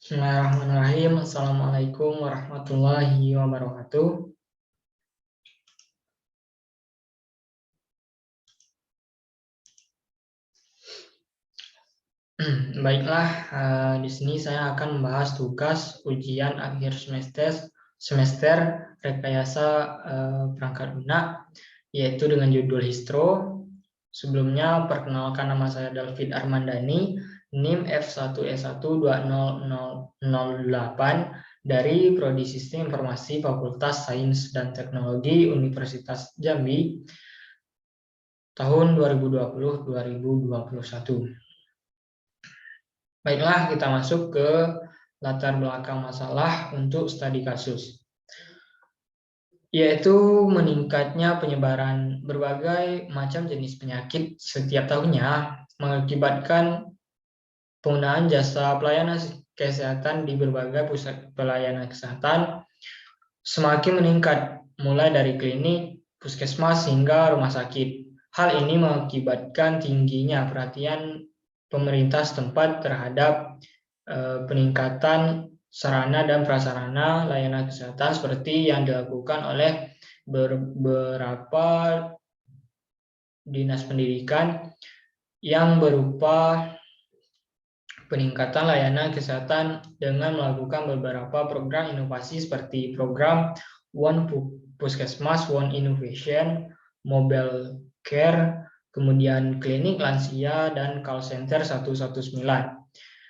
Bismillahirrahmanirrahim. Assalamualaikum warahmatullahi wabarakatuh. Baiklah, di sini saya akan membahas tugas ujian akhir semester rekayasa perangkat lunak, yaitu dengan judul Histro. Sebelumnya, perkenalkan, nama saya David Armandani, NIM F1S1200008 dari Prodi Sistem Informasi Fakultas Sains dan Teknologi Universitas Jambi tahun 2020-2021. Baiklah, kita masuk ke latar belakang masalah untuk studi kasus, yaitu meningkatnya penyebaran berbagai macam jenis penyakit setiap tahunnya mengakibatkan penggunaan jasa pelayanan kesehatan di berbagai pusat pelayanan kesehatan semakin meningkat, mulai dari klinik, puskesmas, hingga rumah sakit. Hal ini mengakibatkan tingginya perhatian pemerintah setempat terhadap peningkatan sarana dan prasarana layanan kesehatan seperti yang dilakukan oleh beberapa dinas pendidikan yang berupa peningkatan layanan kesehatan dengan melakukan beberapa program inovasi seperti program One Puskesmas, One Innovation, Mobile Care, kemudian klinik lansia, dan call center 119.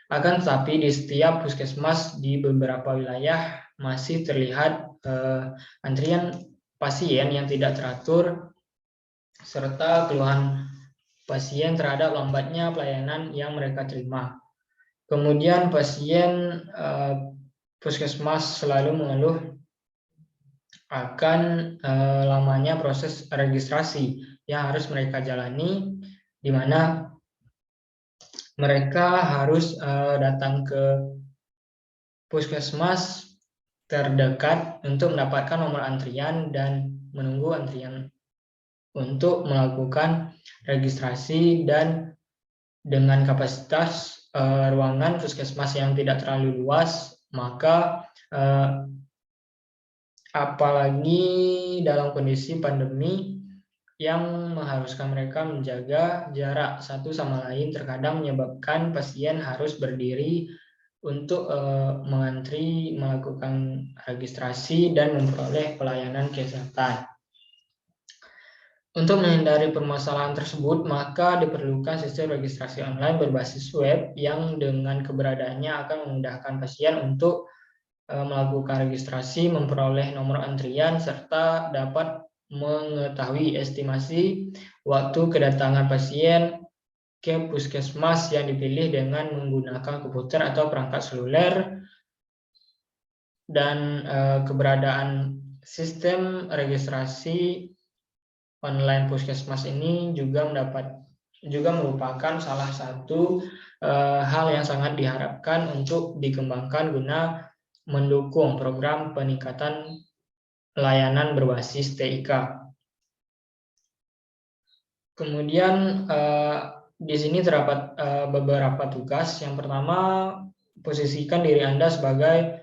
Akan tetapi di setiap puskesmas di beberapa wilayah masih terlihat antrian pasien yang tidak teratur serta keluhan pasien terhadap lambatnya pelayanan yang mereka terima. Kemudian pasien puskesmas selalu mengeluh akan lamanya proses registrasi yang harus mereka jalani, di mana mereka harus datang ke puskesmas terdekat untuk mendapatkan nomor antrian dan menunggu antrian untuk melakukan registrasi, dan dengan kapasitas ruangan puskesmas yang tidak terlalu luas, maka apalagi dalam kondisi pandemi yang mengharuskan mereka menjaga jarak satu sama lain, terkadang menyebabkan pasien harus berdiri untuk mengantri, melakukan registrasi, dan memperoleh pelayanan kesehatan. Untuk menghindari permasalahan tersebut, maka diperlukan sistem registrasi online berbasis web yang dengan keberadaannya akan memudahkan pasien untuk melakukan registrasi, memperoleh nomor antrian, serta dapat mengetahui estimasi waktu kedatangan pasien ke puskesmas yang dipilih dengan menggunakan komputer atau perangkat seluler. Dan keberadaan sistem registrasi online puskesmas ini juga merupakan salah satu hal yang sangat diharapkan untuk dikembangkan guna mendukung program peningkatan layanan berbasis TIK. Kemudian di sini terdapat beberapa tugas. Yang pertama, posisikan diri Anda sebagai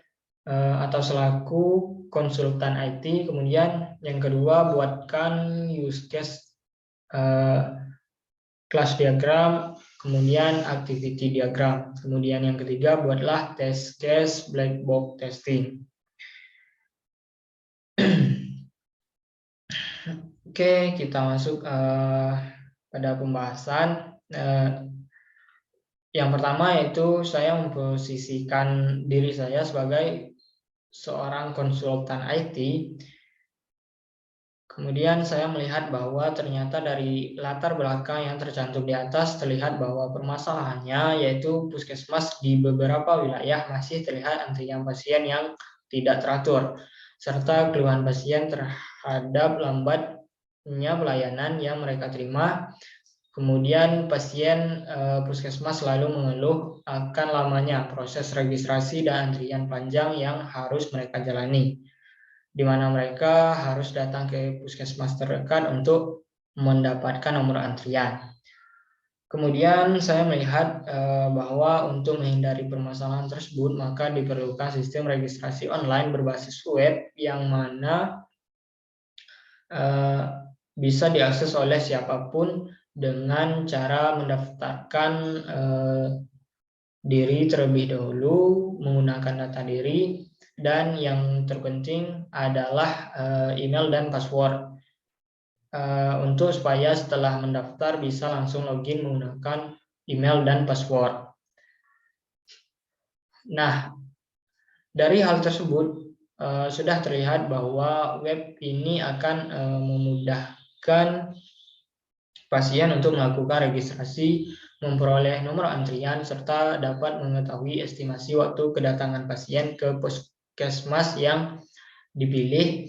atau selaku konsultan IT. Kemudian yang kedua, buatkan use case class diagram, kemudian activity diagram. Kemudian yang ketiga, buatlah test case black box testing. Oke, kita masuk pada pembahasan. Yang pertama yaitu saya memposisikan diri saya sebagai seorang konsultan IT. Kemudian saya melihat bahwa ternyata dari latar belakang yang tercantum di atas terlihat bahwa permasalahannya yaitu puskesmas di beberapa wilayah masih terlihat antrian pasien yang tidak teratur, serta keluhan pasien terhadap lambatnya pelayanan yang mereka terima. Kemudian pasien puskesmas selalu mengeluh akan lamanya proses registrasi dan antrian panjang yang harus mereka jalani, di mana mereka harus datang ke puskesmas terdekat untuk mendapatkan nomor antrian. Kemudian saya melihat bahwa untuk menghindari permasalahan tersebut, maka diperlukan sistem registrasi online berbasis web yang mana bisa diakses oleh siapapun dengan cara mendaftarkan diri terlebih dahulu menggunakan data diri, dan yang terpenting adalah email dan password. Untuk supaya setelah mendaftar bisa langsung login menggunakan email dan password. Nah, dari hal tersebut sudah terlihat bahwa web ini akan memudahkan pasien untuk melakukan registrasi, memperoleh nomor antrian, serta dapat mengetahui estimasi waktu kedatangan pasien ke puskesmas yang dipilih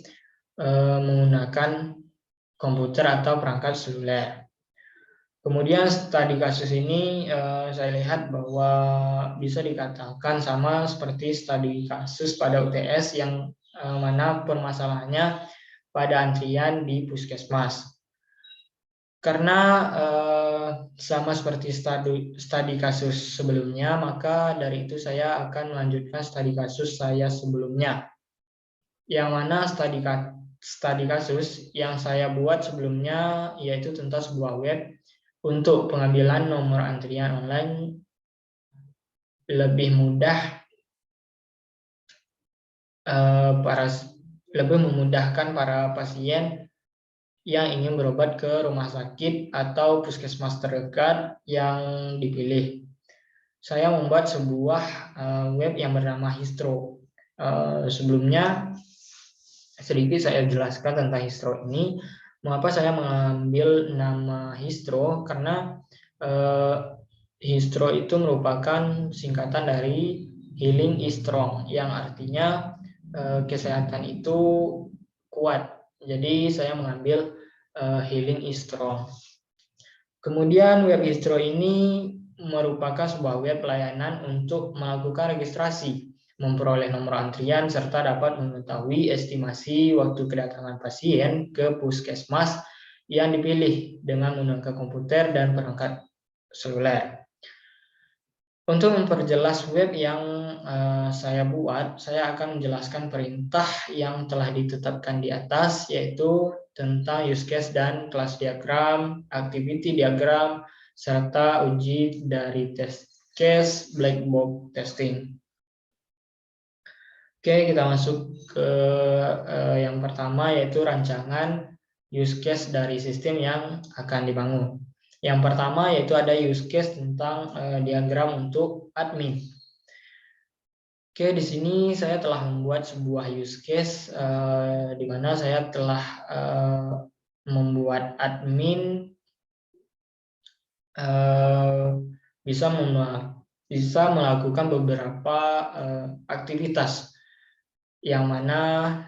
menggunakan komputer atau perangkat seluler. Kemudian studi kasus ini saya lihat bahwa bisa dikatakan sama seperti studi kasus pada UTS yang mana permasalahannya pada antrian di puskesmas. Karena sama seperti studi kasus sebelumnya, maka dari itu saya akan melanjutkan studi kasus saya sebelumnya. Yang mana studi kasus yang saya buat sebelumnya yaitu tentang sebuah web untuk pengambilan nomor antrian online lebih memudahkan para pasien yang ingin berobat ke rumah sakit atau puskesmas terdekat yang dipilih. Saya membuat sebuah web yang bernama Histro. Sebelumnya sedikit saya jelaskan tentang Histro ini. Mengapa saya mengambil nama Histro? Karena Histro itu merupakan singkatan dari Healing is Strong, yang artinya kesehatan itu kuat. Jadi saya mengambil Healing is Strong. Kemudian web Histro ini merupakan sebuah web pelayanan untuk melakukan registrasi, memperoleh nomor antrian, serta dapat mengetahui estimasi waktu kedatangan pasien ke puskesmas yang dipilih dengan menggunakan komputer dan perangkat seluler. Untuk memperjelas web yang saya buat, saya akan menjelaskan perintah yang telah ditetapkan di atas, yaitu tentang use case dan kelas diagram, activity diagram, serta uji dari test case black box testing. Oke, kita masuk ke yang pertama, yaitu rancangan use case dari sistem yang akan dibangun. Yang pertama yaitu ada use case tentang diagram untuk admin. Oke, di sini saya telah membuat sebuah use case di mana saya telah membuat admin bisa melakukan beberapa aktivitas yang mana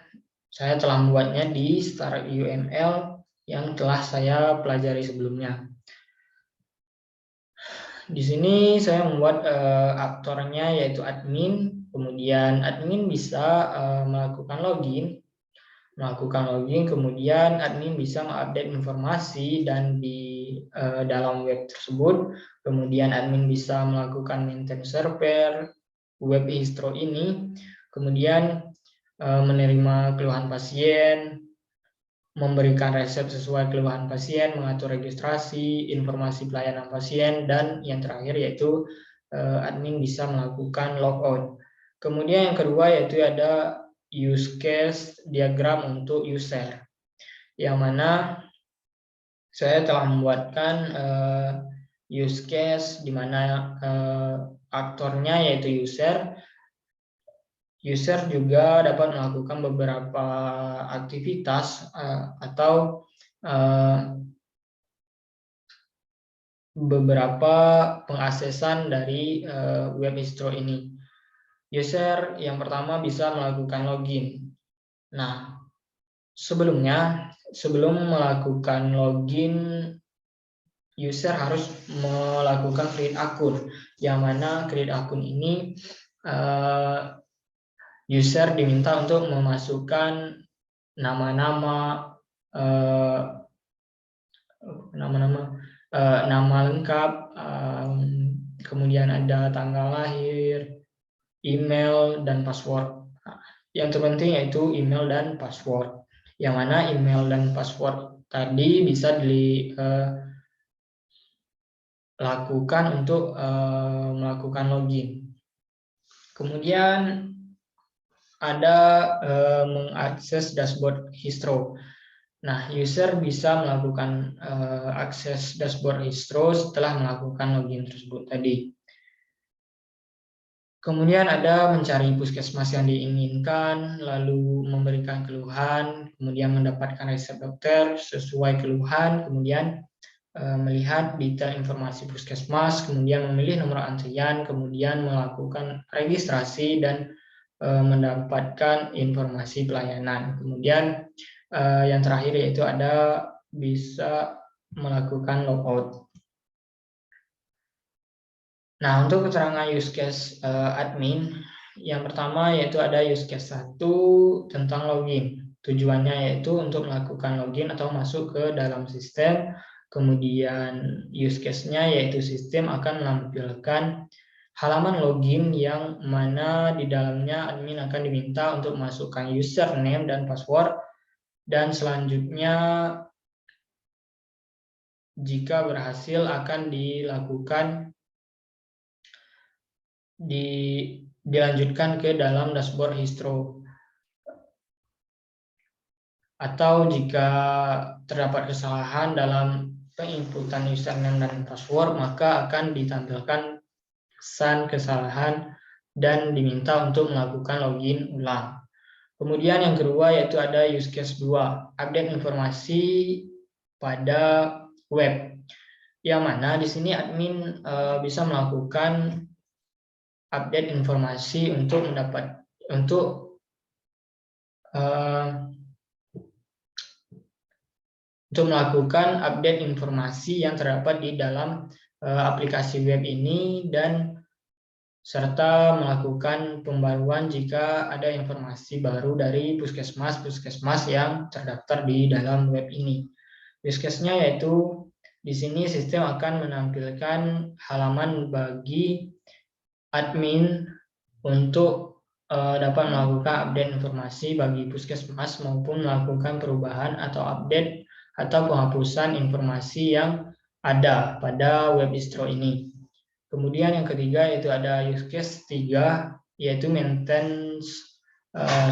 saya telah membuatnya di Start UML yang telah saya pelajari sebelumnya. Di sini saya membuat aktornya yaitu admin, kemudian admin bisa melakukan login, kemudian admin bisa mengupdate informasi dan di dalam web tersebut, kemudian admin bisa melakukan maintain server web Histro ini, kemudian menerima keluhan pasien, memberikan resep sesuai keluhan pasien, mengatur registrasi, informasi pelayanan pasien, dan yang terakhir yaitu admin bisa melakukan logout. Kemudian yang kedua yaitu ada use case diagram untuk user, yang mana saya telah membuatkan use case di mana aktornya yaitu user. User juga dapat melakukan beberapa aktivitas atau beberapa pengaksesan dari web Histro ini. User yang pertama bisa melakukan login. Nah, sebelum melakukan login, user harus melakukan create akun, yang mana create akun ini user diminta untuk memasukkan nama-nama nama lengkap, kemudian ada tanggal lahir, email, dan password. Nah, yang terpenting yaitu email dan password. Yang mana email dan password tadi bisa dilakukan untuk melakukan login. Kemudian ada mengakses dashboard Histro. Nah, user bisa melakukan akses dashboard Histro setelah melakukan login tersebut tadi. Kemudian ada mencari puskesmas yang diinginkan, lalu memberikan keluhan, kemudian mendapatkan resep dokter sesuai keluhan, kemudian melihat detail informasi puskesmas, kemudian memilih nomor antrian, kemudian melakukan registrasi dan mendapatkan informasi pelayanan. Kemudian yang terakhir yaitu ada bisa melakukan logout. Nah, untuk keterangan use case admin, yang pertama yaitu ada use case 1 tentang login. Tujuannya yaitu untuk melakukan login atau masuk ke dalam sistem. Kemudian use case-nya yaitu sistem akan menampilkan halaman login yang mana di dalamnya admin akan diminta untuk masukkan username dan password, dan selanjutnya jika berhasil akan dilanjutkan ke dalam dashboard Histro. Atau jika terdapat kesalahan dalam penginputan username dan password, maka akan ditampilkan pesan kesalahan dan diminta untuk melakukan login ulang. Kemudian yang kedua yaitu ada use case 2, update informasi pada web. Yang mana di sini admin bisa melakukan update informasi untuk melakukan update informasi yang terdapat di dalam aplikasi web ini, dan serta melakukan pembaruan jika ada informasi baru dari puskesmas yang terdaftar di dalam web ini. Use case-nya yaitu di sini sistem akan menampilkan halaman bagi admin untuk dapat melakukan update informasi bagi puskesmas maupun melakukan perubahan atau update atau penghapusan informasi yang ada pada web distro ini. Kemudian yang ketiga yaitu ada use case 3 yaitu maintenance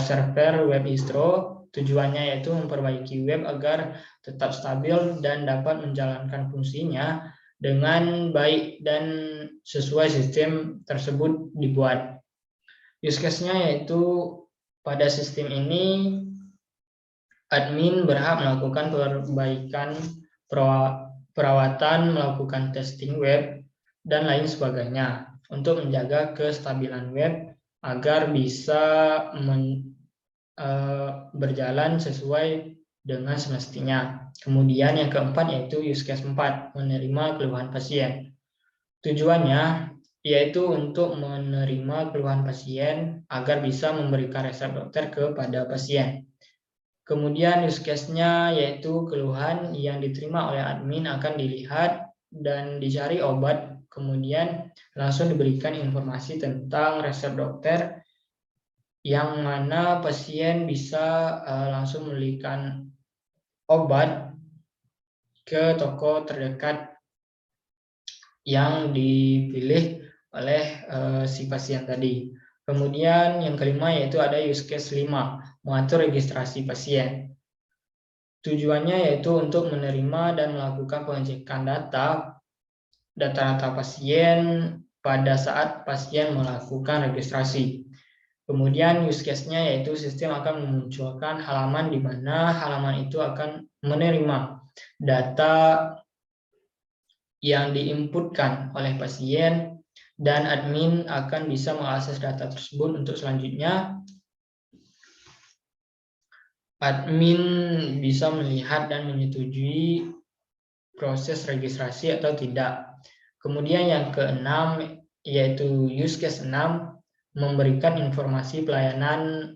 server web distro. Tujuannya yaitu memperbaiki web agar tetap stabil dan dapat menjalankan fungsinya dengan baik dan sesuai sistem tersebut dibuat. Use case-nya yaitu pada sistem ini admin berhak melakukan perbaikan perawatan, melakukan testing web, dan lain sebagainya untuk menjaga kestabilan web agar bisa berjalan sesuai dengan semestinya. Kemudian yang keempat yaitu use case 4, menerima keluhan pasien. Tujuannya yaitu untuk menerima keluhan pasien agar bisa memberikan resep dokter kepada pasien. Kemudian use case-nya yaitu keluhan yang diterima oleh admin akan dilihat dan dicari obat, kemudian langsung diberikan informasi tentang resep dokter yang mana pasien bisa langsung membelikan obat ke toko terdekat yang dipilih oleh si pasien tadi. Kemudian yang kelima yaitu ada use case 5, mengatur registrasi pasien. Tujuannya yaitu untuk menerima dan melakukan pengecekan data pasien pada saat pasien melakukan registrasi. Kemudian use case-nya yaitu sistem akan memunculkan halaman di mana halaman itu akan menerima data yang diinputkan oleh pasien, dan admin akan bisa mengakses data tersebut untuk selanjutnya admin bisa melihat dan menyetujui proses registrasi atau tidak. Kemudian yang keenam yaitu use case 6, memberikan informasi pelayanan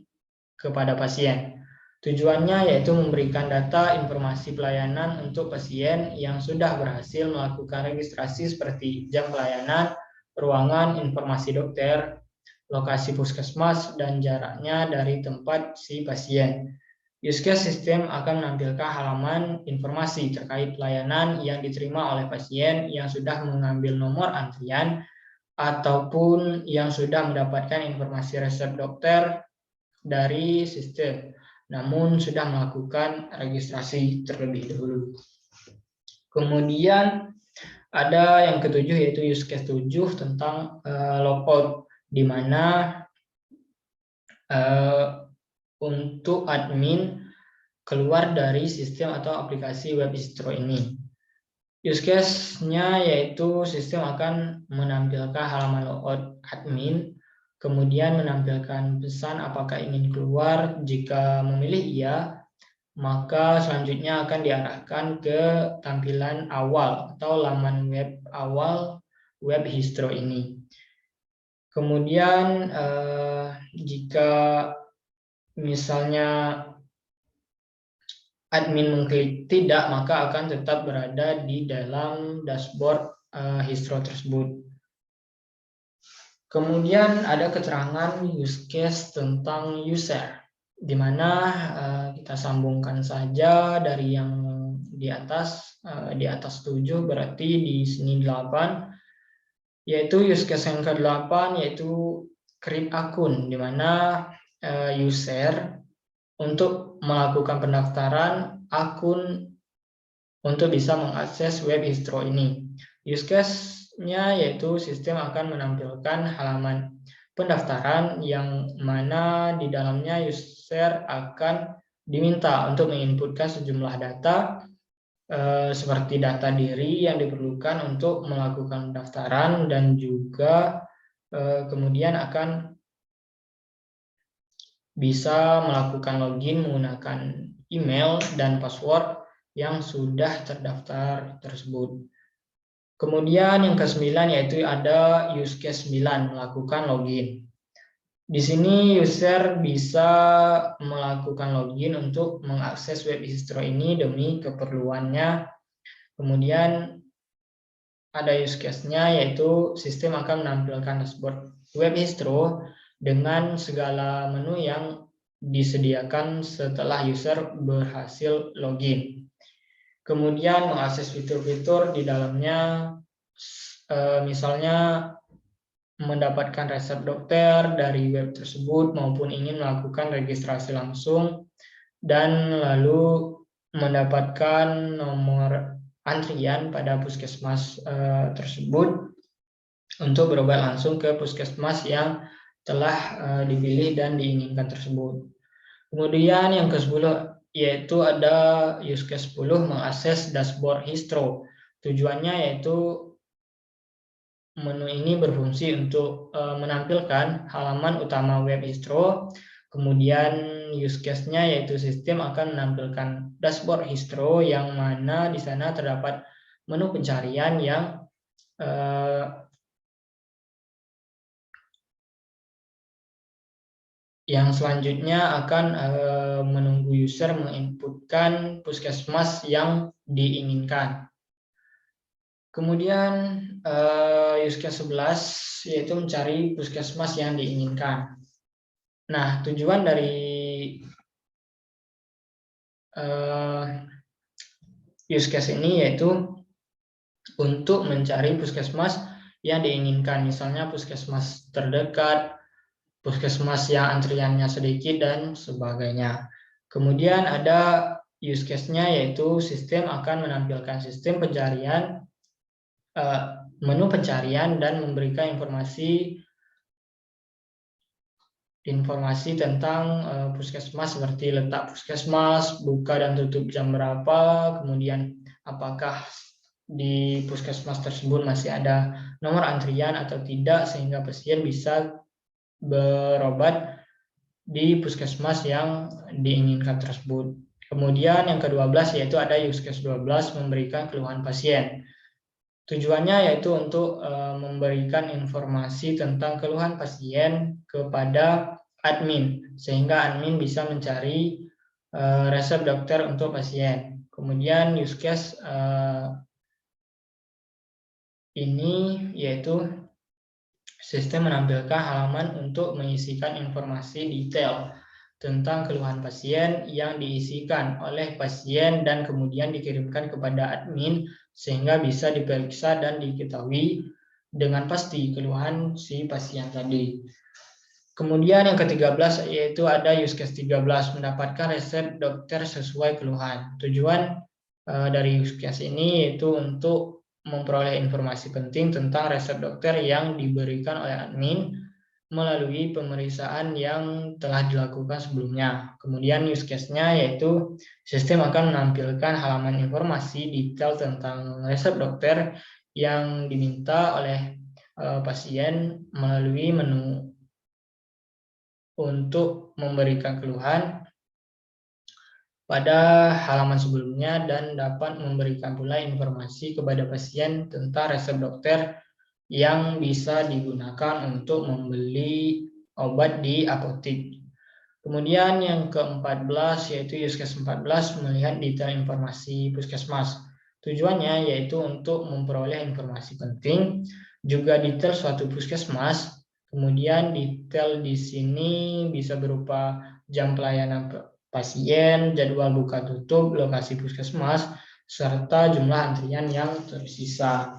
kepada pasien. Tujuannya yaitu memberikan data informasi pelayanan untuk pasien yang sudah berhasil melakukan registrasi seperti jam pelayanan, ruangan, informasi dokter, lokasi puskesmas, dan jaraknya dari tempat si pasien. Use case system akan menampilkan halaman informasi terkait pelayanan yang diterima oleh pasien yang sudah mengambil nomor antrian ataupun yang sudah mendapatkan informasi resep dokter dari sistem, namun sudah melakukan registrasi terlebih dahulu. Kemudian ada yang ketujuh yaitu use case 7 tentang logout, di mana untuk admin keluar dari sistem atau aplikasi web distro ini. Use case-nya yaitu sistem akan menampilkan halaman logout admin, kemudian menampilkan pesan apakah ingin keluar. Jika memilih iya, maka selanjutnya akan diarahkan ke tampilan awal atau laman web awal web distro ini. Kemudian jika misalnya admin mengklik tidak, maka akan tetap berada di dalam dashboard distro tersebut. Kemudian ada keterangan use case tentang user, di mana kita sambungkan saja dari yang di atas 7 berarti di sini 8, yaitu use case yang ke-8 yaitu create akun, di mana user untuk melakukan pendaftaran akun untuk bisa mengakses web distro ini. Use case-nya yaitu sistem akan menampilkan halaman pendaftaran yang mana di dalamnya user akan diminta untuk menginputkan sejumlah data seperti data diri yang diperlukan untuk melakukan pendaftaran, dan juga kemudian akan bisa melakukan login menggunakan email dan password yang sudah terdaftar tersebut. Kemudian yang ke-9 yaitu ada use case 9, melakukan login. Di sini user bisa melakukan login untuk mengakses web distro ini demi keperluannya. Kemudian ada use case-nya yaitu sistem akan menampilkan dashboard web distro dengan segala menu yang disediakan setelah user berhasil login. Kemudian mengakses fitur-fitur di dalamnya, misalnya mendapatkan resep dokter dari web tersebut maupun ingin melakukan registrasi langsung, dan lalu mendapatkan nomor antrian pada puskesmas tersebut untuk berobat langsung ke puskesmas yang telah dipilih dan diinginkan tersebut. Kemudian yang ke-10 yaitu ada use case 10, mengakses dashboard distro. Tujuannya yaitu menu ini berfungsi untuk menampilkan halaman utama web distro. Kemudian use case-nya yaitu sistem akan menampilkan dashboard distro yang mana di sana terdapat menu pencarian yang selanjutnya akan menunggu user menginputkan puskesmas yang diinginkan. Kemudian use case 11 yaitu mencari puskesmas yang diinginkan. Nah, tujuan dari use case ini yaitu untuk mencari puskesmas yang diinginkan, misalnya puskesmas terdekat, puskesmas yang antriannya sedikit, dan sebagainya. Kemudian ada use case-nya yaitu sistem akan menampilkan sistem pencarian, menu pencarian, dan memberikan informasi tentang puskesmas seperti letak puskesmas, buka dan tutup jam berapa, kemudian apakah di puskesmas tersebut masih ada nomor antrian atau tidak, sehingga pasien bisa berobat di puskesmas yang diinginkan tersebut. Kemudian yang ke-12 yaitu ada use case 12, memberikan keluhan pasien. Tujuannya yaitu untuk memberikan informasi tentang keluhan pasien kepada admin, sehingga admin bisa mencari resep dokter untuk pasien. Kemudian use case ini yaitu sistem menampilkan halaman untuk mengisikan informasi detail tentang keluhan pasien yang diisikan oleh pasien dan kemudian dikirimkan kepada admin sehingga bisa diperiksa dan diketahui dengan pasti keluhan si pasien tadi. Kemudian yang ke-13 yaitu ada use case 13, mendapatkan resep dokter sesuai keluhan. Tujuan dari use case ini yaitu untuk memperoleh informasi penting tentang resep dokter yang diberikan oleh admin melalui pemeriksaan yang telah dilakukan sebelumnya. Kemudian use case-nya yaitu sistem akan menampilkan halaman informasi detail tentang resep dokter yang diminta oleh pasien melalui menu untuk memberikan keluhan pada halaman sebelumnya dan dapat memberikan pula informasi kepada pasien tentang resep dokter yang bisa digunakan untuk membeli obat di apotek. Kemudian yang ke-14 yaitu use case 14, melihat detail informasi puskesmas. Tujuannya yaitu untuk memperoleh informasi penting, juga detail suatu puskesmas. Kemudian detail di sini bisa berupa jam pelayanan pasien, jadwal buka tutup, lokasi puskesmas, serta jumlah antrian yang tersisa.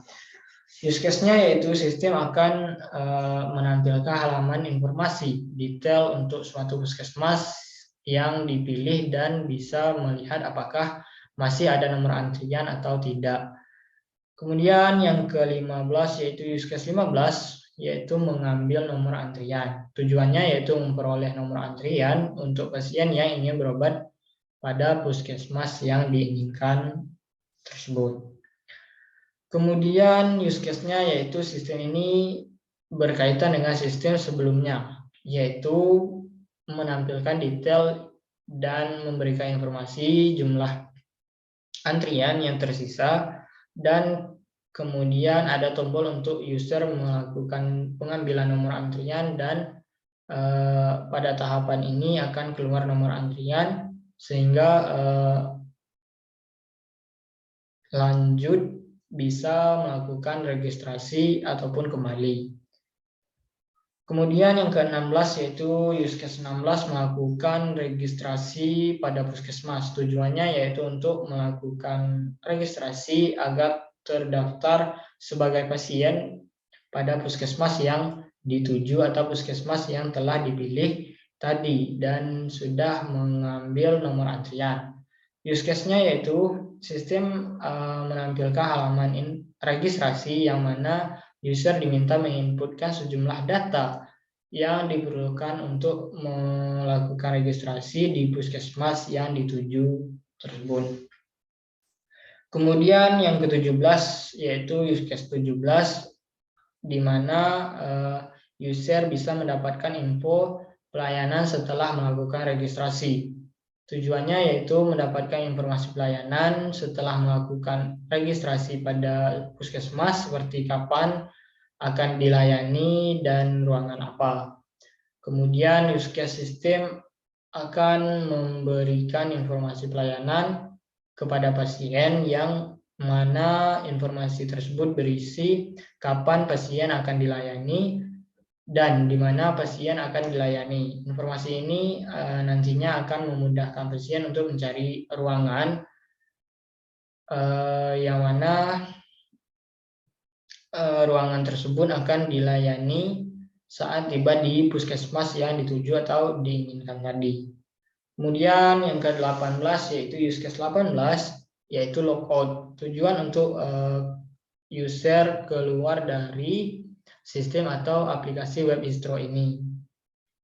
Use case-nya yaitu sistem akan menampilkan halaman informasi detail untuk suatu puskesmas yang dipilih dan bisa melihat apakah masih ada nomor antrian atau tidak. Kemudian yang ke-15 yaitu use case 15, yaitu mengambil nomor antrian. Tujuannya yaitu memperoleh nomor antrian untuk pasien yang ingin berobat pada puskesmas yang diinginkan tersebut. Kemudian use case-nya yaitu sistem ini berkaitan dengan sistem sebelumnya, yaitu menampilkan detail dan memberikan informasi jumlah antrian yang tersisa, dan kemudian ada tombol untuk user melakukan pengambilan nomor antrian dan pada tahapan ini akan keluar nomor antrian sehingga lanjut bisa melakukan registrasi ataupun kembali. Kemudian yang ke-16 yaitu use case 16, melakukan registrasi pada puskesmas. Tujuannya yaitu untuk melakukan registrasi agar terdaftar sebagai pasien pada puskesmas yang dituju atau puskesmas yang telah dipilih tadi dan sudah mengambil nomor antrian. Use case-nya yaitu sistem menampilkan halaman registrasi yang mana user diminta menginputkan sejumlah data yang diperlukan untuk melakukan registrasi di puskesmas yang dituju tersebut. Kemudian yang ke-17 yaitu use case 17, di mana user bisa mendapatkan info pelayanan setelah melakukan registrasi. Tujuannya yaitu mendapatkan informasi pelayanan setelah melakukan registrasi pada puskesmas seperti kapan akan dilayani dan ruangan apa. Kemudian use case sistem akan memberikan informasi pelayanan kepada pasien yang mana informasi tersebut berisi kapan pasien akan dilayani dan di mana pasien akan dilayani. Informasi ini nantinya akan memudahkan pasien untuk mencari ruangan yang mana ruangan tersebut akan dilayani saat tiba di puskesmas yang dituju atau diinginkan tadi. Kemudian yang ke-18 yaitu use case 18, yaitu logout. Tujuan untuk user keluar dari sistem atau aplikasi web distro ini.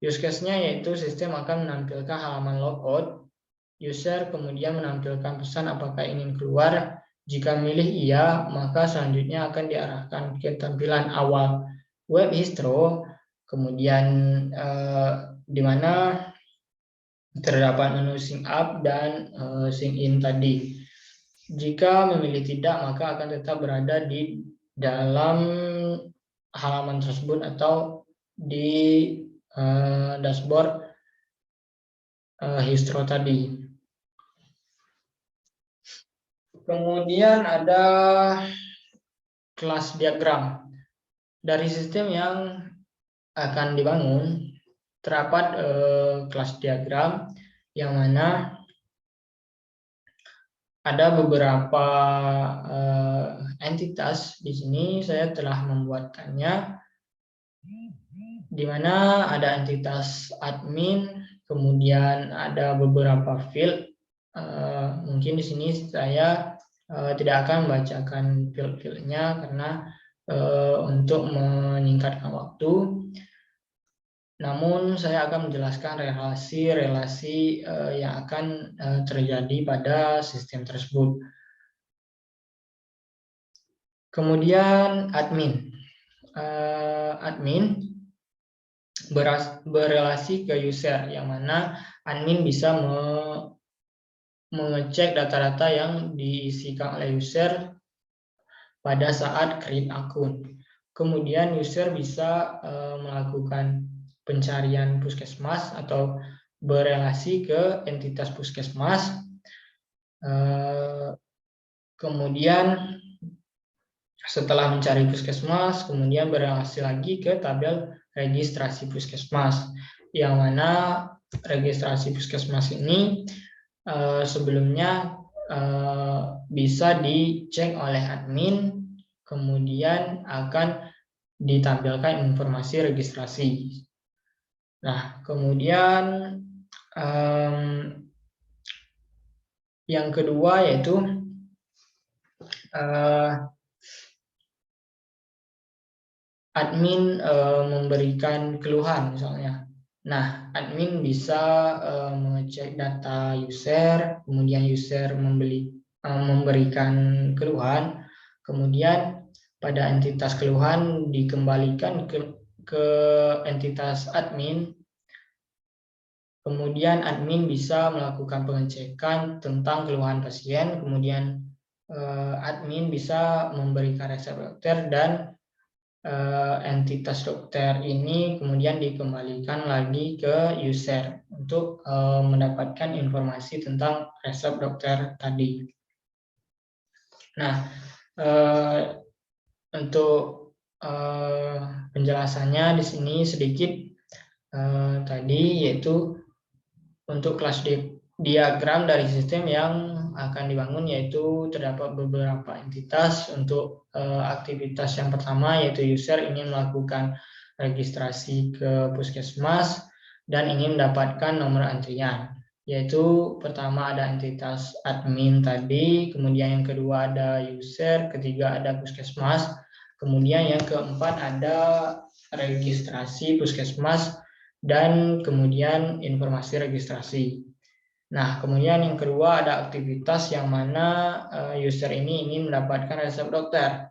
Use case-nya yaitu sistem akan menampilkan halaman logout. User kemudian menampilkan pesan apakah ingin keluar. Jika milih iya, maka selanjutnya akan diarahkan ke tampilan awal web distro, kemudian di mana terdapat menu sign up dan sign in tadi. Jika memilih tidak, maka akan tetap berada di dalam halaman tersebut atau di dashboard Histro tadi. Kemudian ada kelas diagram. Dari sistem yang akan dibangun terdapat kelas diagram yang mana ada beberapa entitas. Di sini saya telah membuatkannya, di mana ada entitas admin, kemudian ada beberapa field. Mungkin di sini saya tidak akan membacakan field-fieldnya karena untuk menyingkatkan waktu. Namun saya akan menjelaskan relasi-relasi yang akan terjadi pada sistem tersebut. Kemudian admin. Admin berelasi ke user, yang mana admin bisa mengecek data-data yang diisikan oleh user pada saat create akun. Kemudian user bisa melakukan pencarian puskesmas atau berelasi ke entitas puskesmas. Kemudian setelah mencari puskesmas, kemudian berelasi lagi ke tabel registrasi puskesmas, yang mana registrasi puskesmas ini sebelumnya bisa dicek oleh admin, kemudian akan ditampilkan informasi registrasi. Nah, kemudian yang kedua yaitu admin memberikan keluhan misalnya. Nah, admin bisa mengecek data user, kemudian user memberikan keluhan, kemudian pada entitas keluhan dikembalikan ke entitas admin. Kemudian admin bisa melakukan pengecekan tentang keluhan pasien, kemudian admin bisa memberikan resep dokter, dan entitas dokter ini kemudian dikembalikan lagi ke user untuk mendapatkan informasi tentang resep dokter tadi. Nah, untuk penjelasannya di sini sedikit tadi, yaitu untuk kelas diagram dari sistem yang akan dibangun, yaitu terdapat beberapa entitas. Untuk aktivitas yang pertama yaitu user ingin melakukan registrasi ke puskesmas dan ingin mendapatkan nomor antrian, yaitu pertama ada entitas admin tadi, kemudian yang kedua ada user, ketiga ada puskesmas, kemudian yang keempat ada registrasi puskesmas, dan kemudian informasi registrasi. Nah, kemudian yang kedua ada aktivitas yang mana user ini ingin mendapatkan resep dokter.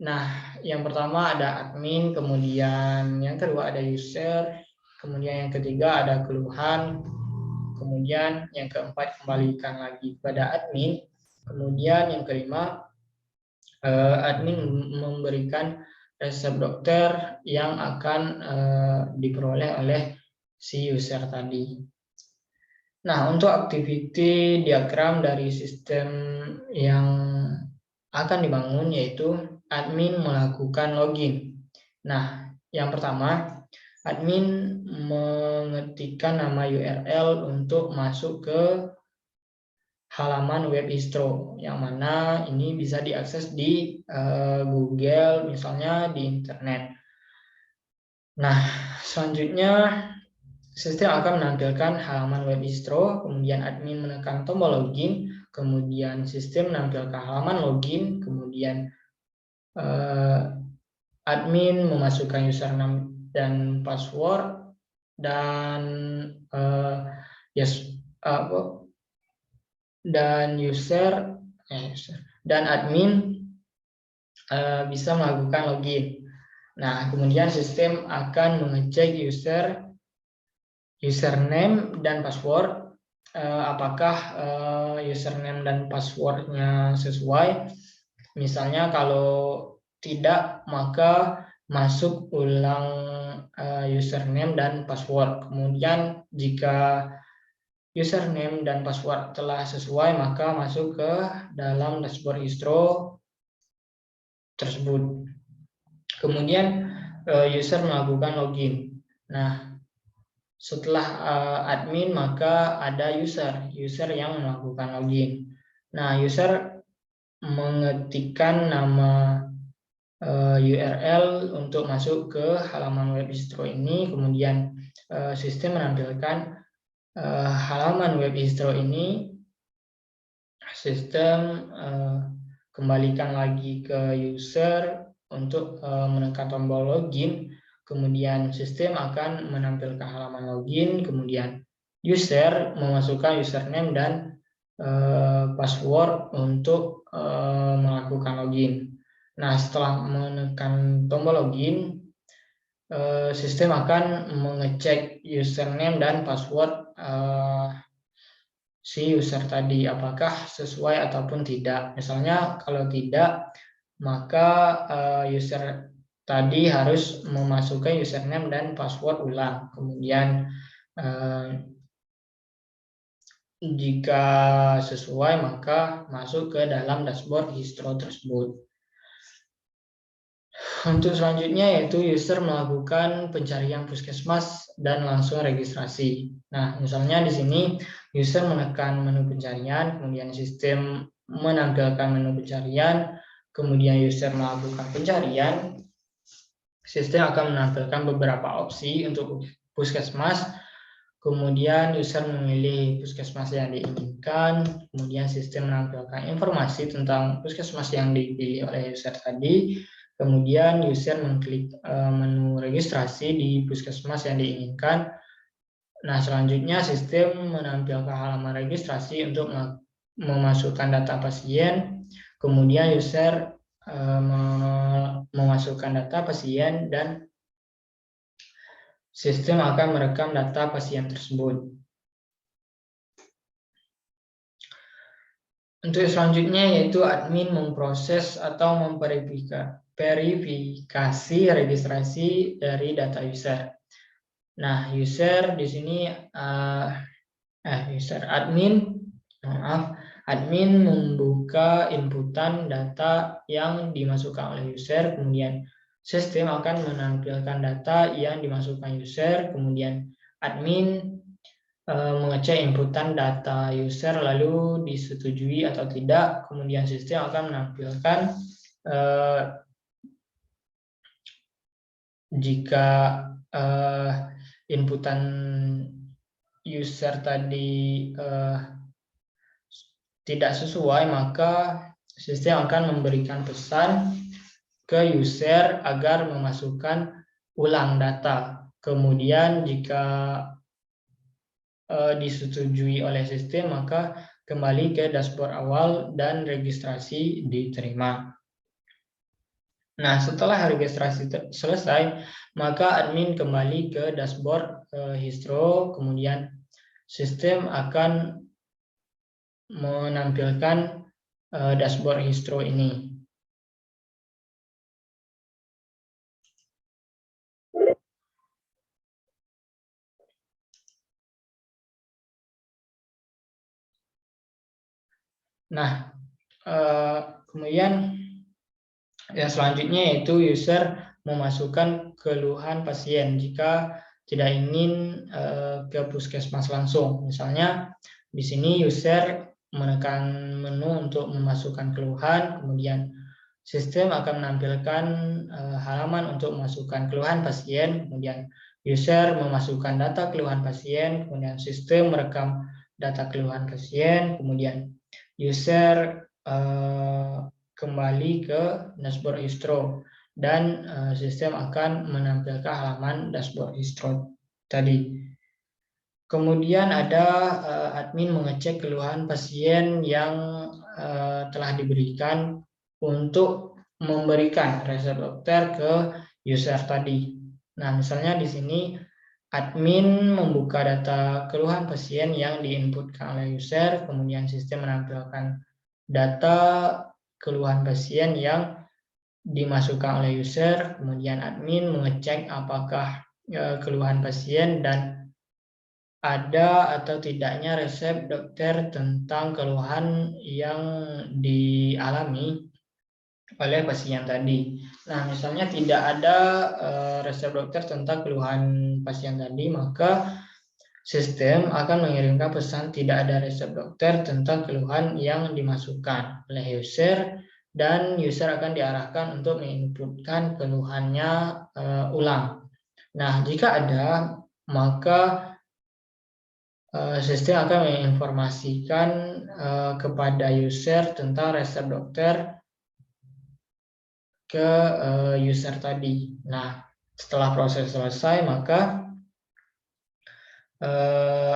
Nah, yang pertama ada admin, kemudian yang kedua ada user, kemudian yang ketiga ada keluhan, kemudian yang keempat kembalikan lagi kepada admin, kemudian yang kelima admin memberikan resep dokter yang akan diperoleh oleh si user tadi. Nah, untuk activity diagram dari sistem yang akan dibangun yaitu admin melakukan login. Nah, yang pertama, admin mengetikkan nama URL untuk masuk ke halaman web distro, yang mana ini bisa diakses di Google, misalnya di internet. Nah, selanjutnya sistem akan menampilkan halaman web distro, kemudian admin menekan tombol login, kemudian sistem menampilkan halaman login, kemudian admin memasukkan username dan password, dan user dan admin bisa melakukan login. Nah, kemudian sistem akan mengecek username dan password, apakah username dan passwordnya sesuai. Misalnya kalau tidak, maka masuk ulang username dan password. Kemudian jika username dan password telah sesuai, maka masuk ke dalam dashboard Histro tersebut. Kemudian user melakukan login. Nah, setelah admin maka ada user yang melakukan login. Nah, user mengetikkan nama URL untuk masuk ke halaman web Histro ini, kemudian sistem menampilkan halaman web Histro ini. Sistem kembalikan lagi ke user untuk menekan tombol login, kemudian sistem akan menampilkan halaman login, kemudian user memasukkan username dan password untuk melakukan login. Nah, setelah menekan tombol login, sistem akan mengecek username dan password si user tadi apakah sesuai ataupun tidak. Misalnya kalau tidak, maka user tadi harus memasukkan username dan password ulang. Kemudian jika sesuai maka masuk ke dalam dashboard Histro tersebut. Untuk selanjutnya yaitu user melakukan pencarian puskesmas dan langsung registrasi. Nah, misalnya di sini user menekan menu pencarian, kemudian sistem menampilkan menu pencarian, kemudian user melakukan pencarian, sistem akan menampilkan beberapa opsi untuk puskesmas, kemudian user memilih puskesmas yang diinginkan, kemudian sistem menampilkan informasi tentang puskesmas yang dipilih oleh user tadi. Kemudian user mengklik menu registrasi di puskesmas yang diinginkan. Nah, selanjutnya sistem menampilkan halaman registrasi untuk memasukkan data pasien. Kemudian user memasukkan data pasien dan sistem akan merekam data pasien tersebut. Untuk selanjutnya yaitu admin memproses atau memverifikasi registrasi dari data user. Nah, user di sini admin membuka inputan data yang dimasukkan oleh user, kemudian sistem akan menampilkan data yang dimasukkan user, kemudian admin mengecek inputan data user lalu disetujui atau tidak, kemudian sistem akan menampilkan jika inputan user tadi tidak sesuai, maka sistem akan memberikan pesan ke user agar memasukkan ulang data. Kemudian jika disetujui oleh sistem, maka kembali ke dashboard awal dan registrasi diterima. Nah, setelah registrasi selesai, maka admin kembali ke dashboard Histro, kemudian sistem akan menampilkan dashboard Histro ini. Nah, kemudian yang selanjutnya yaitu user memasukkan keluhan pasien jika tidak ingin ke puskesmas langsung. Misalnya di sini user menekan menu untuk memasukkan keluhan, kemudian sistem akan menampilkan halaman untuk memasukkan keluhan pasien, kemudian user memasukkan data keluhan pasien, kemudian sistem merekam data keluhan pasien, kemudian user kembali ke dashboard Histro dan sistem akan menampilkan halaman dashboard Histro tadi. Kemudian ada admin mengecek keluhan pasien yang telah diberikan untuk memberikan resep dokter ke user tadi. Nah, misalnya di sini admin membuka data keluhan pasien yang diinputkan oleh user, kemudian sistem menampilkan data keluhan pasien yang dimasukkan oleh user, kemudian admin mengecek apakah keluhan pasien dan ada atau tidaknya resep dokter tentang keluhan yang dialami oleh pasien tadi. Nah, misalnya tidak ada resep dokter tentang keluhan pasien tadi, maka sistem akan mengirimkan pesan tidak ada resep dokter tentang keluhan yang dimasukkan oleh user, dan user akan diarahkan untuk menginputkan keluhannya ulang. Nah, jika ada, maka sistem akan menginformasikan kepada user tentang resep dokter ke user tadi. Nah, setelah proses selesai, maka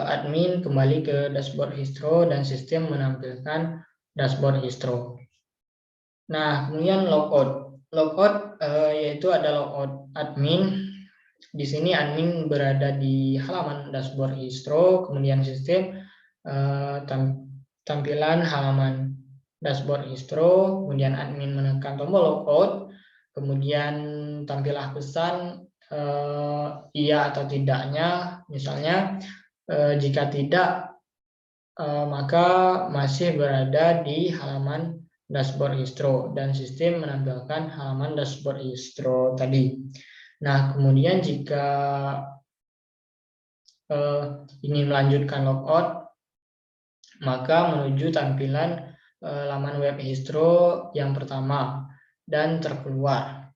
admin kembali ke dashboard Histro dan sistem menampilkan dashboard Histro. Nah, kemudian logout. Logout yaitu ada logout admin. Di sini admin berada di halaman dashboard Histro, kemudian sistem tampilan halaman dashboard Histro, kemudian admin menekan tombol logout, kemudian tampillah pesan iya atau tidaknya. Misalnya jika tidak, maka masih berada di halaman dashboard Histro dan sistem menampilkan halaman dashboard Histro tadi. Nah, kemudian jika ingin melanjutkan logout, maka menuju tampilan laman web Histro yang pertama dan terkeluar.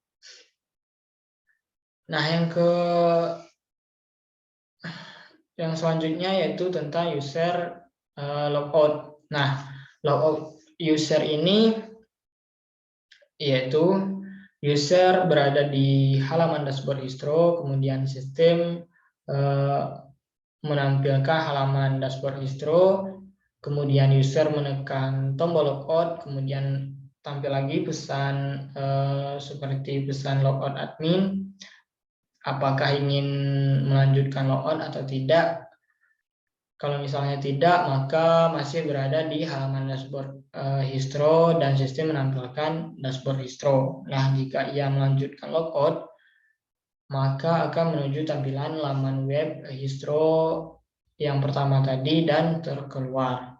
Nah, yang selanjutnya yaitu tentang user logout. Nah, logout user ini yaitu user berada di halaman dashboard Histro, kemudian sistem menampilkan halaman dashboard Histro, kemudian user menekan tombol logout, kemudian tampil lagi pesan seperti pesan logout admin, apakah ingin melanjutkan logout atau tidak. Kalau misalnya tidak, maka masih berada di halaman dashboard Histro dan sistem menampilkan dashboard Histro. Nah, jika ia melanjutkan logout, maka akan menuju tampilan laman web Histro yang pertama tadi dan terkeluar.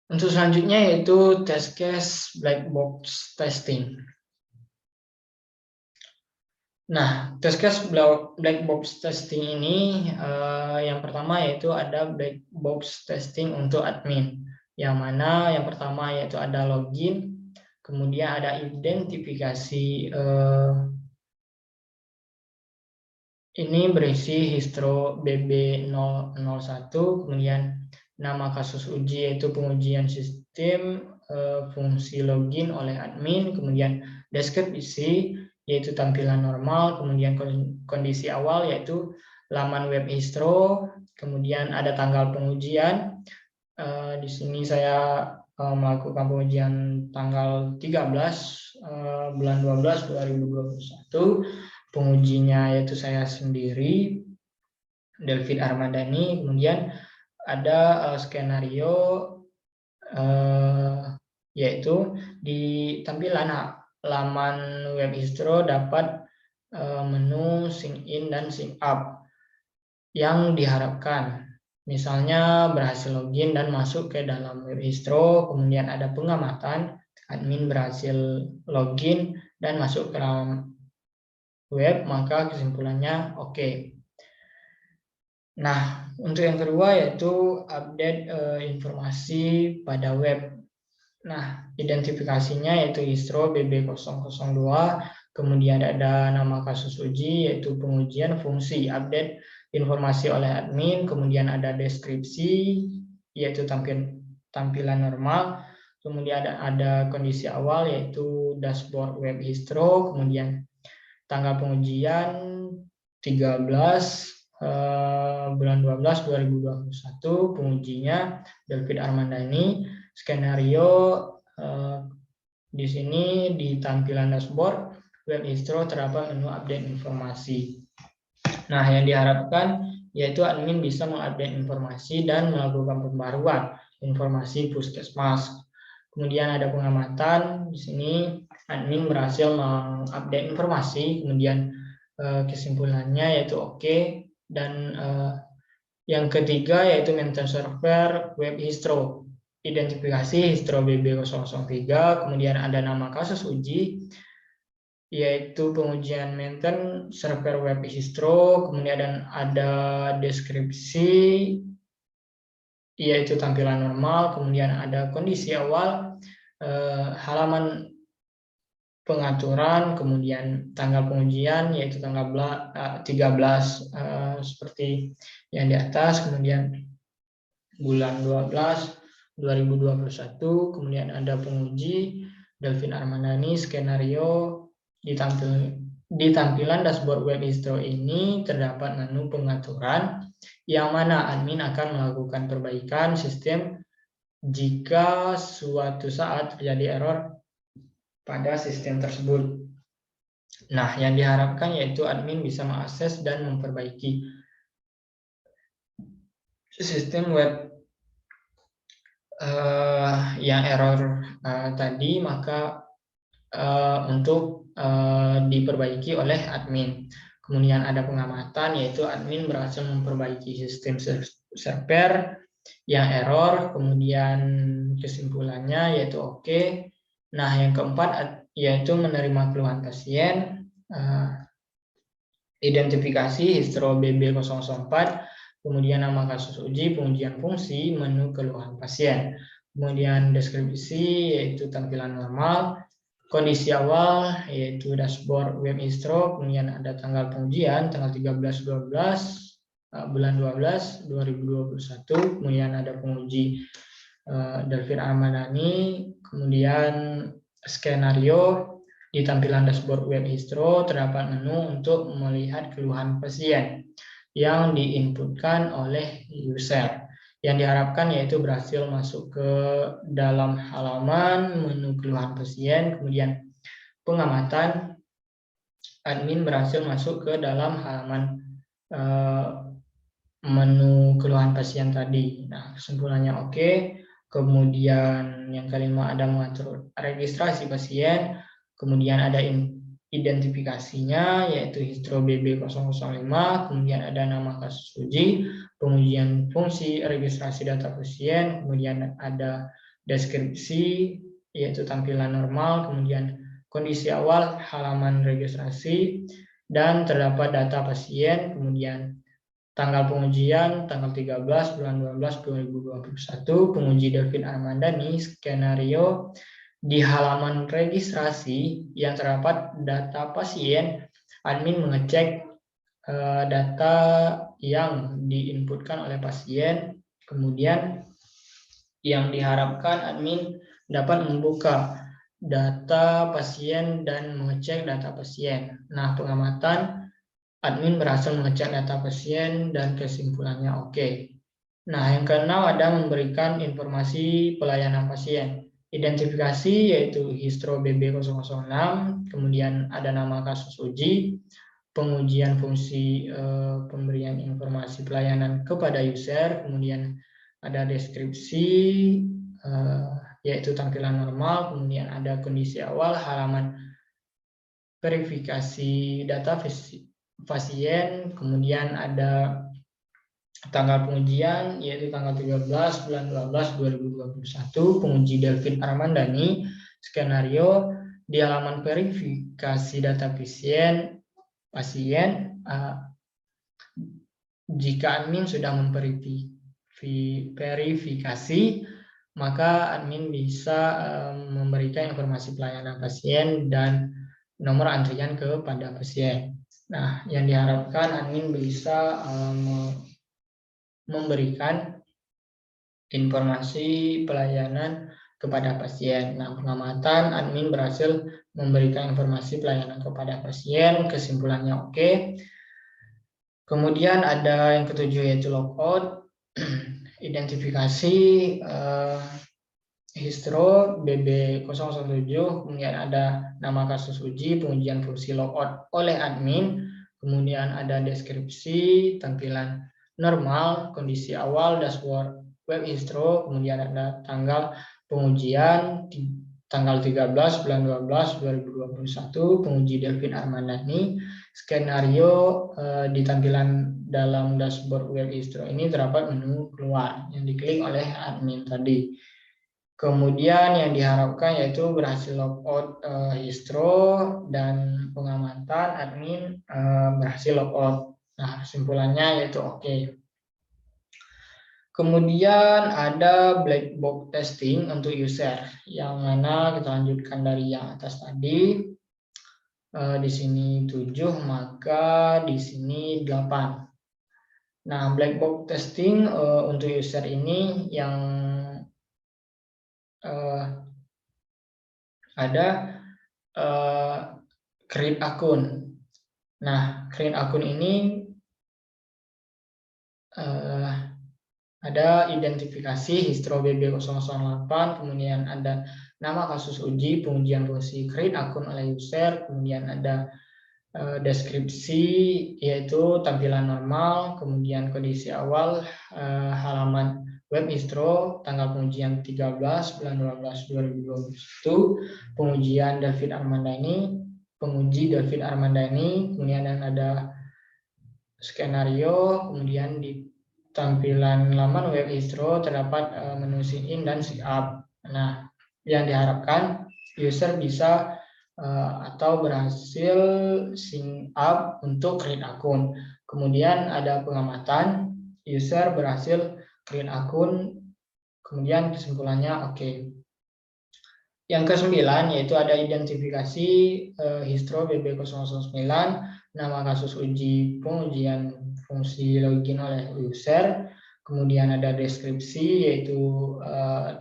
Untuk selanjutnya yaitu test case black box testing. Nah, test case black box testing ini yang pertama yaitu ada black box testing untuk admin. Yang mana yang pertama yaitu ada login, kemudian ada identifikasi, ini berisi Histro BB001, kemudian nama kasus uji yaitu pengujian sistem, fungsi login oleh admin, kemudian deskripsi yaitu tampilan normal, kemudian kondisi awal yaitu laman web Histro, kemudian ada tanggal pengujian. Di sini saya melakukan pengujian tanggal 13 bulan 12 2021. Pengujinya yaitu saya sendiri, Delvid Armadani. Kemudian ada skenario yaitu di tampilan laman web Histro dapat menu sign in dan sign up yang diharapkan. Misalnya berhasil login dan masuk ke dalam web Histro, kemudian ada pengamatan, admin berhasil login dan masuk ke dalam web, maka kesimpulannya oke. Nah, untuk yang kedua yaitu update informasi pada web. Nah, identifikasinya yaitu Histro BB002, kemudian ada nama kasus uji yaitu pengujian fungsi, update informasi oleh admin, kemudian ada deskripsi yaitu tampilan normal, kemudian ada kondisi awal yaitu dashboard web Histro, kemudian tanggal pengujian 13 bulan 12 2021, pengujinya Delvid Armadani. Skenario di sini di tampilan dashboard web Histro terdapat menu update informasi. Nah, yang diharapkan yaitu admin bisa mengupdate informasi dan melakukan pembaruan informasi puskesmas. Kemudian ada pengamatan, di sini admin berhasil mengupdate informasi, kemudian kesimpulannya yaitu oke. Dan yang ketiga yaitu maintain server web histro, identifikasi histro BB003, kemudian ada nama kasus uji yaitu pengujian maintain server web histro, kemudian ada deskripsi yaitu tampilan normal, kemudian ada kondisi awal, halaman pengaturan, kemudian tanggal pengujian yaitu tanggal 13 seperti yang di atas, kemudian bulan 12 2021, kemudian ada penguji Delvin Armandani. Skenario di tampilan dashboard web histro ini terdapat menu pengaturan yang mana admin akan melakukan perbaikan sistem jika suatu saat terjadi error pada sistem tersebut. Nah, yang diharapkan yaitu admin bisa mengakses dan memperbaiki sistem web yang error tadi, maka untuk diperbaiki oleh admin. Kemudian ada pengamatan, yaitu admin berhasil memperbaiki sistem server yang error, kemudian kesimpulannya yaitu oke. Nah, yang keempat yaitu menerima keluhan pasien, identifikasi histro BB004, kemudian nama kasus uji, pengujian fungsi, menu keluhan pasien. Kemudian deskripsi yaitu tampilan normal, kondisi awal yaitu dashboard web histro, kemudian ada tanggal pengujian tanggal 13/12 bulan 12 2021, kemudian ada penguji Delvin Armandani, kemudian skenario. Di tampilan dashboard web histro terdapat menu untuk melihat keluhan pasien yang diinputkan oleh user. Yang diharapkan yaitu berhasil masuk ke dalam halaman menu keluhan pasien, kemudian pengamatan, admin berhasil masuk ke dalam halaman menu keluhan pasien tadi. Nah, kesimpulannya oke. Kemudian yang kelima ada mengatur registrasi pasien, kemudian ada identifikasinya yaitu histro BB005, kemudian ada nama kasus uji, pengujian fungsi registrasi data pasien, kemudian ada deskripsi yaitu tampilan normal, kemudian kondisi awal halaman registrasi, dan terdapat data pasien, kemudian tanggal pengujian tanggal 13 bulan 12 2021, penguji Delvin Armandani. Skenario di halaman registrasi yang terdapat data pasien, admin mengecek data yang diinputkan oleh pasien, kemudian yang diharapkan admin dapat membuka data pasien dan mengecek data pasien. Nah, pengamatan, admin berhasil mengecek data pasien dan kesimpulannya oke. Nah, yang keenam ada memberikan informasi pelayanan pasien. Identifikasi yaitu histro BB006, kemudian ada nama kasus uji, pengujian fungsi pemberian informasi pelayanan kepada user, kemudian ada deskripsi yaitu tampilan normal, kemudian ada kondisi awal halaman verifikasi data pasien, kemudian ada tanggal pengujian yaitu tanggal 13 bulan 12 2021, penguji Delvin Armandani. Skenario di halaman verifikasi data pasien, jika admin sudah memverifikasi, maka admin bisa memberikan informasi pelayanan pasien dan nomor antrian kepada pasien. Nah, yang diharapkan admin bisa memberikan informasi pelayanan kepada pasien. Nah, pengamatan, admin berhasil memberikan informasi pelayanan kepada pasien, kesimpulannya oke. Kemudian ada yang ketujuh yaitu logout, identifikasi histro BB017, kemudian ada nama kasus uji, pengujian fungsi logout oleh admin, kemudian ada deskripsi, tampilan normal, kondisi awal, dashboard web histro, kemudian ada tanggal pengujian tanggal 13 bulan 12 2021, penguji Delvin Armandani. Skenario di tampilan dalam dashboard web Histro ini terdapat menu keluar yang diklik oleh admin tadi. Kemudian yang diharapkan yaitu berhasil logout Histro dan pengamatan admin berhasil logout. Nah, kesimpulannya yaitu oke. Kemudian ada black box testing untuk user, yang mana kita lanjutkan dari yang atas tadi. Di sini 7, maka di sini 8. Nah, black box testing untuk user ini yang ada create akun. Nah, create akun ini ada identifikasi Histro BB008, kemudian ada nama kasus uji, pengujian fungsi create akun oleh user, kemudian ada deskripsi yaitu tampilan normal, kemudian kondisi awal halaman web Histro, tanggal pengujian 13 bulan 12 2021, pengujian David Armandani, penguji David Armandani, kemudian ada skenario, kemudian di tampilan laman web Histro terdapat menu sign in dan sign up. Nah, yang diharapkan user bisa atau berhasil sign up untuk create akun. Kemudian ada pengamatan, user berhasil create akun, kemudian kesimpulannya oke. Yang ke-9 yaitu ada identifikasi Histro BB009, nama kasus uji, pengujian fungsi login oleh user, kemudian ada deskripsi yaitu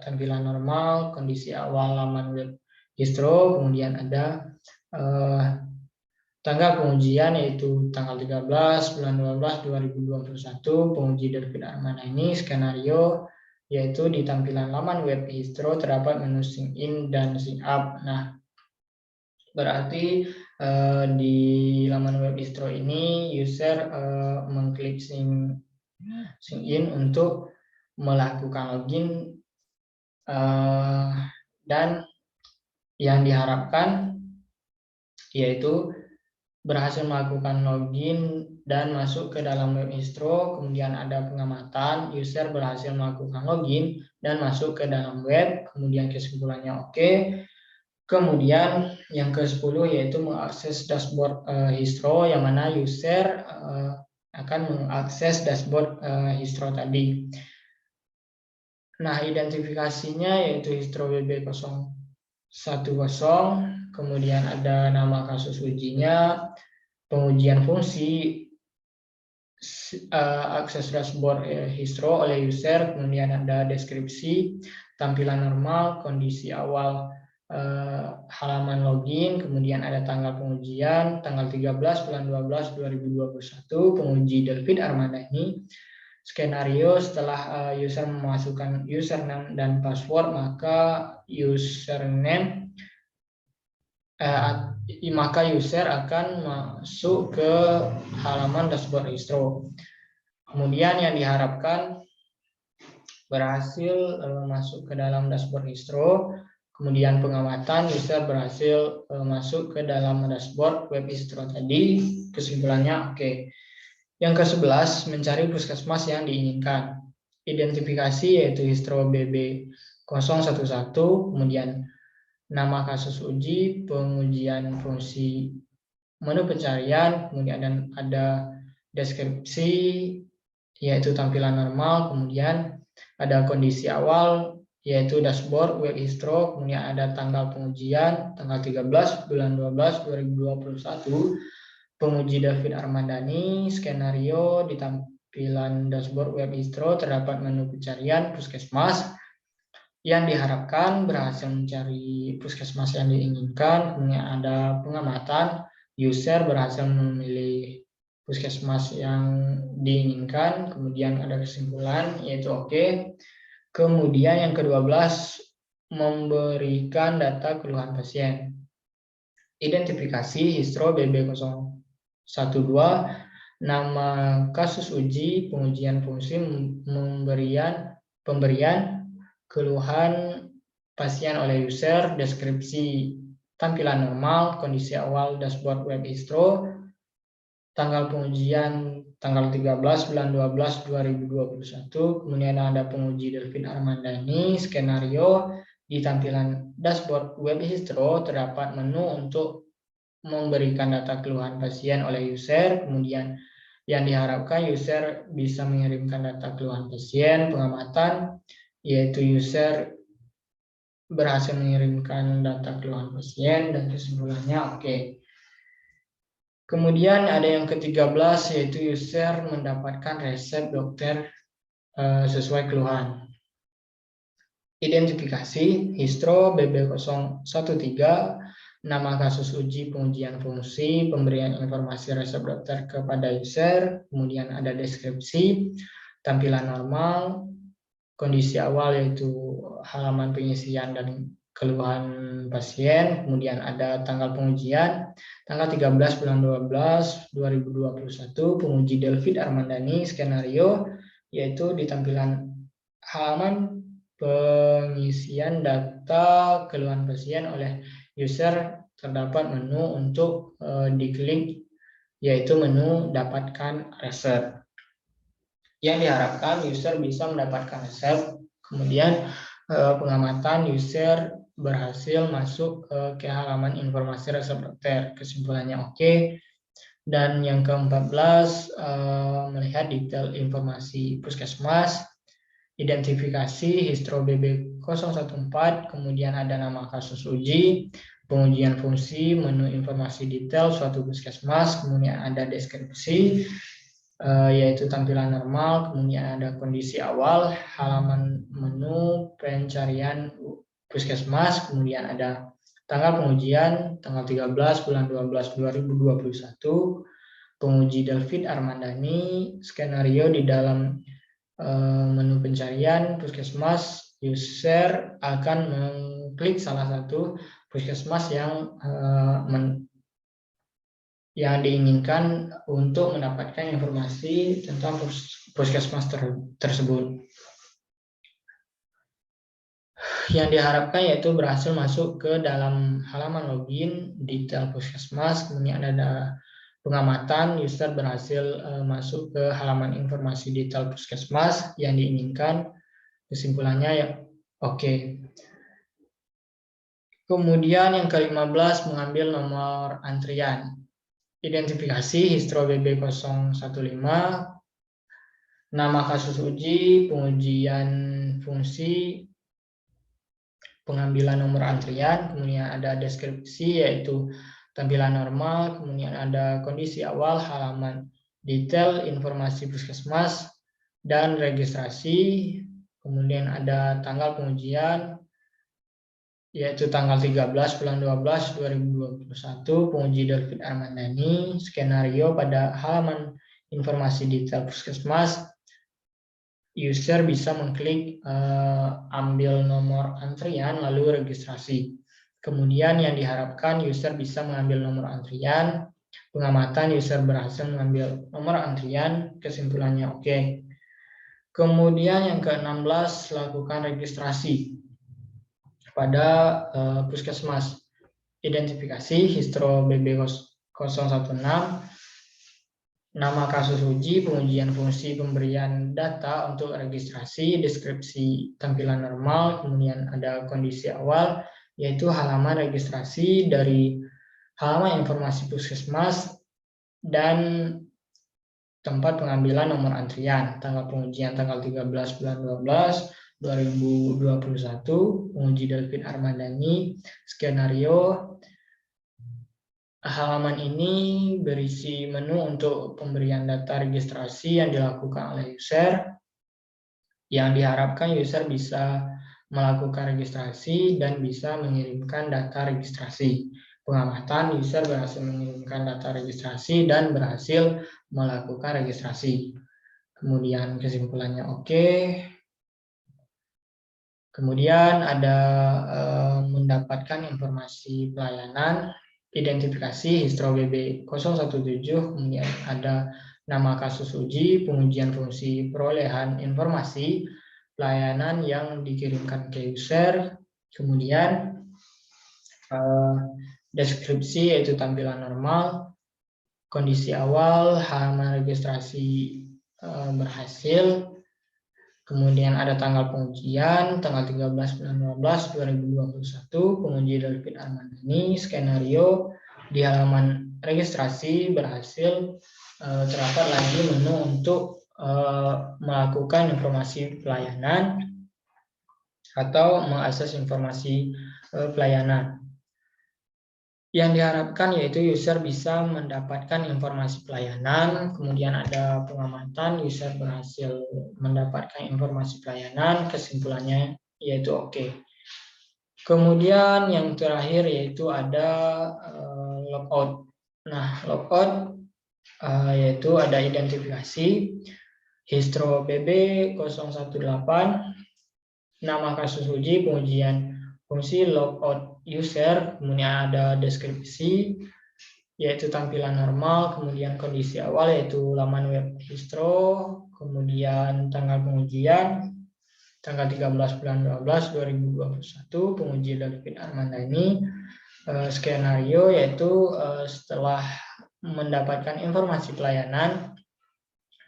tampilan normal, kondisi awal laman web Histro, kemudian ada tanggal pengujian yaitu tanggal 13 bulan 12 2021, penguji David Armandani, skenario yaitu di tampilan laman web Histro terdapat menu sign in dan sign up. Nah, berarti di laman web Histro ini user mengklik sign in untuk melakukan login dan yang diharapkan yaitu berhasil melakukan login dan masuk ke dalam web Histro, kemudian ada pengamatan, user berhasil melakukan login dan masuk ke dalam web, kemudian kesimpulannya oke. Kemudian yang ke-10 yaitu mengakses dashboard Histro, yang mana user akan mengakses dashboard Histro tadi. Nah, identifikasinya yaitu Histro BB010, kemudian ada nama kasus ujinya, pengujian fungsi, akses dashboard Histro oleh user, kemudian ada deskripsi, tampilan normal, kondisi awal halaman login, kemudian ada tanggal pengujian, tanggal 13 bulan 12 2021, penguji David Armandani, skenario setelah user memasukkan username dan password, maka user akan masuk ke halaman dashboard Histro. Kemudian yang diharapkan berhasil masuk ke dalam dashboard Histro, kemudian pengamatan, user berhasil masuk ke dalam dashboard web Histro tadi, kesimpulannya oke. Yang ke-11, mencari puskesmas yang diinginkan. Identifikasi yaitu Histro BB011, kemudian nama kasus uji, pengujian fungsi menu pencarian, kemudian ada deskripsi yaitu tampilan normal, kemudian ada kondisi awal yaitu dashboard web Histro, kemudian ada tanggal pengujian tanggal 13 bulan 12 2021, penguji David Armandani, skenario di tampilan dashboard web Histro terdapat menu pencarian puskesmas, yang diharapkan berhasil mencari puskesmas yang diinginkan, kemudian ada pengamatan, user berhasil memilih puskesmas yang diinginkan, kemudian ada kesimpulan yaitu oke. Kemudian yang ke-12, memberikan data keluhan pasien. Identifikasi Histro BB012, nama kasus uji, pengujian fungsi, pemberian keluhan pasien oleh user, deskripsi tampilan normal, kondisi awal dashboard web histro, tanggal pengujian tanggal 13 bulan 12 2021, kemudian ada penguji Delvin Armandani, skenario. Di tampilan dashboard web histro terdapat menu untuk memberikan data keluhan pasien oleh user, kemudian yang diharapkan user bisa mengirimkan data keluhan pasien, pengamatan, yaitu user berhasil mengirimkan data keluhan pasien dan kesimpulannya oke. Kemudian ada yang ke-13 yaitu user mendapatkan resep dokter sesuai keluhan. Identifikasi histro BB013, nama kasus uji pengujian fungsi, pemberian informasi resep dokter kepada user, kemudian ada deskripsi, tampilan normal, kondisi awal yaitu halaman pengisian dan keluhan pasien, kemudian ada tanggal pengujian, tanggal 13 bulan 12 2021, penguji Delvin Armandani, skenario, yaitu di tampilan halaman pengisian data keluhan pasien oleh user terdapat menu untuk diklik, yaitu menu dapatkan resep. Yang diharapkan user bisa mendapatkan resep, kemudian pengamatan user berhasil masuk ke halaman informasi resep dokter, kesimpulannya oke. Dan yang ke-14 melihat detail informasi puskesmas, identifikasi histro BB014, kemudian ada nama kasus uji, pengujian fungsi, menu informasi detail suatu puskesmas, kemudian ada deskripsi, yaitu tampilan normal, kemudian ada kondisi awal, halaman menu pencarian puskesmas, kemudian ada tanggal pengujian, tanggal 13 bulan 12 2021, penguji Delvin Armandani, skenario di dalam menu pencarian puskesmas, user akan mengklik salah satu puskesmas yang diinginkan untuk mendapatkan informasi tentang puskesmas tersebut. Yang diharapkan yaitu berhasil masuk ke dalam halaman login detail puskesmas, kemudian ada pengamatan, user berhasil masuk ke halaman informasi detail puskesmas yang diinginkan, kesimpulannya ya oke. Kemudian yang ke-15 mengambil nomor antrian. Identifikasi histro BB015, nama kasus uji, pengujian fungsi, pengambilan nomor antrian, kemudian ada deskripsi yaitu tampilan normal, kemudian ada kondisi awal, halaman detail, informasi puskesmas, dan registrasi, kemudian ada tanggal pengujian, yaitu tanggal 13 bulan 12 2021, penguji Delvin Armandani, skenario pada halaman informasi detail puskesmas, user bisa mengklik ambil nomor antrian lalu registrasi. Kemudian yang diharapkan user bisa mengambil nomor antrian, pengamatan user berhasil mengambil nomor antrian, kesimpulannya oke. Kemudian yang ke-16 lakukan registrasi pada puskesmas. Identifikasi histro BB016, nama kasus uji, pengujian fungsi, pemberian data untuk registrasi, deskripsi tampilan normal, kemudian ada kondisi awal, yaitu halaman registrasi dari halaman informasi puskesmas dan tempat pengambilan nomor antrian, tanggal pengujian tanggal 13 bulan 12 2021, penguji Delvin Armandani, skenario. Halaman ini berisi menu untuk pemberian data registrasi yang dilakukan oleh user. Yang diharapkan user bisa melakukan registrasi dan bisa mengirimkan data registrasi. Pengamatan, user berhasil mengirimkan data registrasi dan berhasil melakukan registrasi. Kemudian kesimpulannya oke. Kemudian ada mendapatkan informasi pelayanan, identifikasi histro BB017, kemudian ada nama kasus uji, pengujian fungsi perolehan informasi, pelayanan yang dikirimkan ke user, Kemudian deskripsi yaitu tampilan normal, kondisi awal, halaman registrasi berhasil, kemudian ada tanggal pengujian, tanggal 13 bulan 12 2021, penguji David Armandani, skenario di halaman registrasi berhasil, terdapat lagi menu untuk melakukan informasi pelayanan atau mengakses informasi pelayanan. Yang diharapkan yaitu user bisa mendapatkan informasi pelayanan, kemudian ada pengamatan, user berhasil mendapatkan informasi pelayanan, kesimpulannya yaitu oke. Kemudian yang terakhir yaitu ada logout. Nah, logout yaitu ada identifikasi, Histro BB 018, nama kasus uji, pengujian fungsi logout user, kemudian ada deskripsi yaitu tampilan normal, kemudian kondisi awal yaitu laman web Histro, kemudian tanggal pengujian tanggal 13 bulan 12 2021, penguji David Armandani, skenario yaitu setelah mendapatkan informasi pelayanan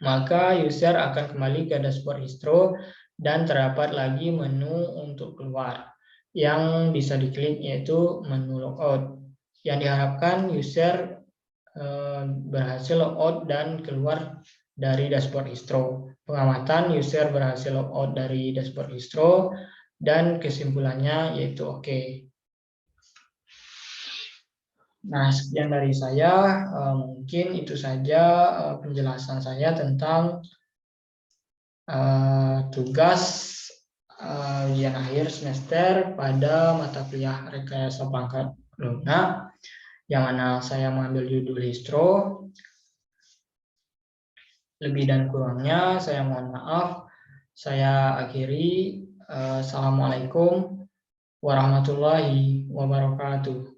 maka user akan kembali ke dashboard Histro dan terdapat lagi menu untuk keluar yang bisa diklik yaitu menu logout. Yang diharapkan user berhasil logout dan keluar dari dashboard Histro. Pengamatan user berhasil logout dari dashboard Histro dan kesimpulannya yaitu oke. Nah, sekian dari saya. Mungkin itu saja penjelasan saya tentang tugas ujian akhir semester pada mata kuliah rekayasa perangkat lunak, yang mana saya mengambil judul Histro. Lebih dan kurangnya saya mohon maaf. Saya akhiri. Assalamualaikum warahmatullahi wabarakatuh.